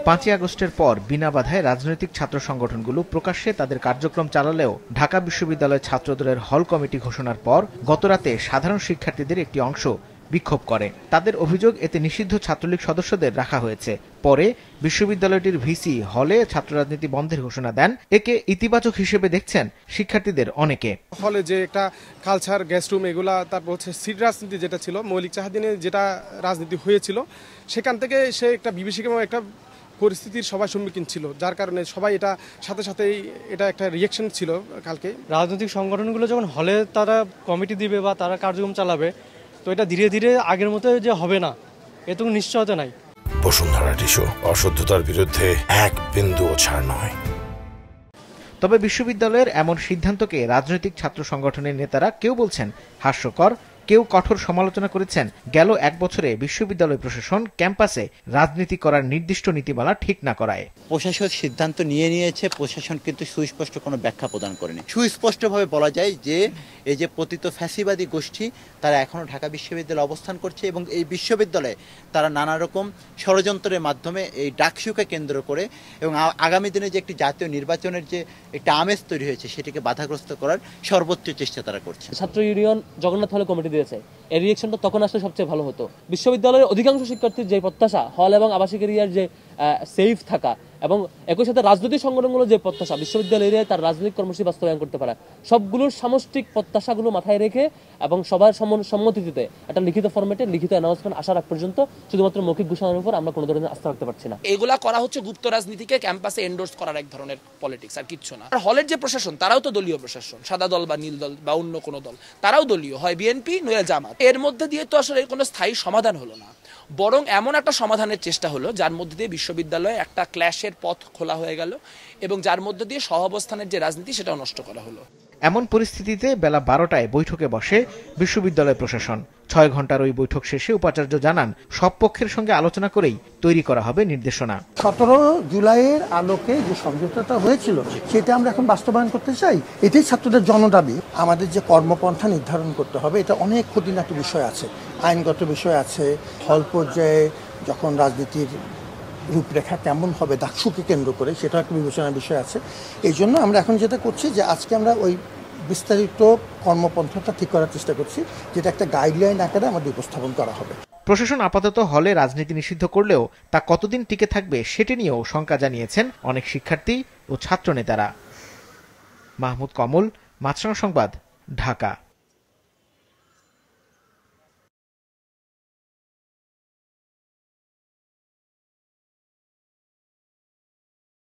5ই আগস্টের পর বিনা বাধায় রাজনৈতিক ছাত্র সংগঠনগুলো প্রকাশ্যে তাদের কার্যক্রম চালালেও ঢাকা বিশ্ববিদ্যালয় ছাত্রদলের হল কমিটি ঘোষণার পর গতরাতে সাধারণ শিক্ষার্থীদের একটি অংশ বিক্ষোভ করে। তাদের অভিযোগ, এতে নিষিদ্ধ ছাত্রলীগ সদস্যদের রাখা হয়েছে। পরে বিশ্ববিদ্যালয়টির ভিসি হলে ছাত্র রাজনীতি বন্ধের ঘোষণা দেন। একে ইতিবাচক হিসেবে দেখছেন শিক্ষার্থীদের অনেকে। হলে যে একটা কালচার, গেস্ট রুম, এগুলা, তারপর হচ্ছে সিট রাজনীতি যেটা ছিল, মৌলিক চাহিদা যেটা রাজনীতি হয়েছিল, সেখান থেকে সে একটা বিভীষিকাময় একটা পরিস্থিতির সবাই সম্মুখীন ছিল, যার কারণে সবাই এটা সাথে সাথেই এটা একটা রিয়েকশন ছিল কালকে। রাজনৈতিক সংগঠনগুলো যখন হলে তারা কমিটি দিবে বা তারা কার্যক্রম চালাবে, তো এটা ধীরে ধীরে আগের মতো যে হবে না, এটুকু নিশ্চয়তা নাই। বসুন্ধরা টিস্যু, অশুদ্ধতার বিরুদ্ধে এক বিন্দুও ছাড় নয়। তবে বিশ্ববিদ্যালয়ের এমন সিদ্ধান্তকে রাজনৈতিক ছাত্র সংগঠনের নেতারা কেউ বলছেন হাস্যকর, কেউ কঠোর সমালোচনা করেছেন গেল এক বছরে বিশ্ববিদ্যালয় প্রশাসন ক্যাম্পাসে রাজনীতি করার নির্দিষ্ট নীতিমালা ঠিক না করায়। প্রশাসন সিদ্ধান্ত নিয়েছে, প্রশাসন কিন্তু সুস্পষ্ট কোনো ব্যাখ্যা প্রদান করেনি। সুস্পষ্টভাবে বলা যায় যে এই যে পতিত ফ্যাসিবাদী গোষ্ঠী, তারা এখনো ঢাকা বিশ্ববিদ্যালয়ে অবস্থান করছে এবং এই বিশ্ববিদ্যালয়ে তারা নানা রকম ষড়যন্ত্রের মাধ্যমে এই ডাকসুকে কেন্দ্র করে এবং আগামী দিনে যে একটি জাতীয় নির্বাচনের যে একটা আমেজ তৈরি হয়েছে, সেটিকে বাধাগ্রস্ত করার সর্বোচ্চ চেষ্টা তারা করছে। ছাত্র ইউনিয়ন জগন্নাথ হলে কমিটি দিয়েছে, এর রিয়েকশনটা তখন আসলে সবচেয়ে ভালো হতো। বিশ্ববিদ্যালয়ের অধিকাংশ শিক্ষার্থীর যে প্রত্যাশা, হল এবং আবাসিক এরিয়ার যে সেফ থাকা, এবং একই সাথে রাজনৈতিক সংগঠনগুলোর যে প্রত্যাশা বিশ্ববিদ্যালয় এরিয়ায় তার রাজনৈতিক কর্মসূচি বাস্তবায়ন করতে পারা, সবগুলোর সামষ্টিক প্রত্যাশাগুলো মাথায় রেখে এবং সবার সম্মতিতে একটা লিখিত ফরম্যাটে লিখিত অ্যানাউন্সমেন্ট আসার আগ পর্যন্ত শুধুমাত্র মৌখিক ঘোষণার উপর আমরা কোনো ধরনের আস্থা রাখতে পারছি না। এগুলা করা হচ্ছে গুপ্ত রাজনীতিকে ক্যাম্পাসে এন্ডোর্স করার এক ধরনের পলিটিক্স, আর কিচ্ছু না। আর হলের যে প্রশাসন, তারাও তো দলীয় প্রশাসন, সাদা দল বা নীল দল বা অন্য কোনো দল, তারাও দলীয়, হয় বিএনপি নয় জামাত। এর মধ্যে দিয়ে তো আসলে কোনো স্থায়ী সমাধান হলো না, বরং এমন একটা সমাধানের চেষ্টা হলো যার মধ্যে দিয়ে বিশ্ববিদ্যালয়ে একটা ক্ল্যাশের পথ খোলা হয়ে গেল এবং যার মধ্যে দিয়ে সহাবস্থানের যে রাজনীতি, সেটাও নষ্ট করা হলো। এমন পরিস্থিতিতে বেলা 12টায় বৈঠকে বসে বিশ্ববিদ্যালয় প্রশাসন। 6 ঘন্টার ওই বৈঠক শেষে উপাচার্য জানান, সব পক্ষের সঙ্গে আলোচনা করেই তৈরি করা হবে নির্দেশনা। 17 জুলাইয়ের আলোকে যে সমঝোতাটা হয়েছিল, সেটা আমরা এখন বাস্তবায়ন করতে চাই। এটাই ছাত্রদের জনদাবি। আমাদের যে কর্মপন্থা নির্ধারণ করতে হবে, এটা অনেক খুঁটিনাটি বিষয় আছে, আইনগত বিষয় আছে, হল পর্যায়ে যখন রাজনীতির রূপরেখা কেমন হবে ডাকসুকে কেন্দ্র করে, সেটা একটা বিবেচনার বিষয় আছে। এই জন্য আমরা এখন যেটা করছি যে আজকে আমরা ওই বিস্তারিত কর্মপন্থাটা ঠিক করার চেষ্টা করছি, যেটা একটা গাইডলাইন আকারে আমাদের উপস্থাপন করা হবে। প্রশাসন আপাতত হলে রাজনীতি নিষিদ্ধ করলেও তা কতদিন টিকে থাকবে সেটি নিয়েও শঙ্কা জানিয়েছেন অনেক শিক্ষার্থী ও ছাত্র নেতারা। মাহমুদ কমল, মাছরাঙা সংবাদ, ঢাকা।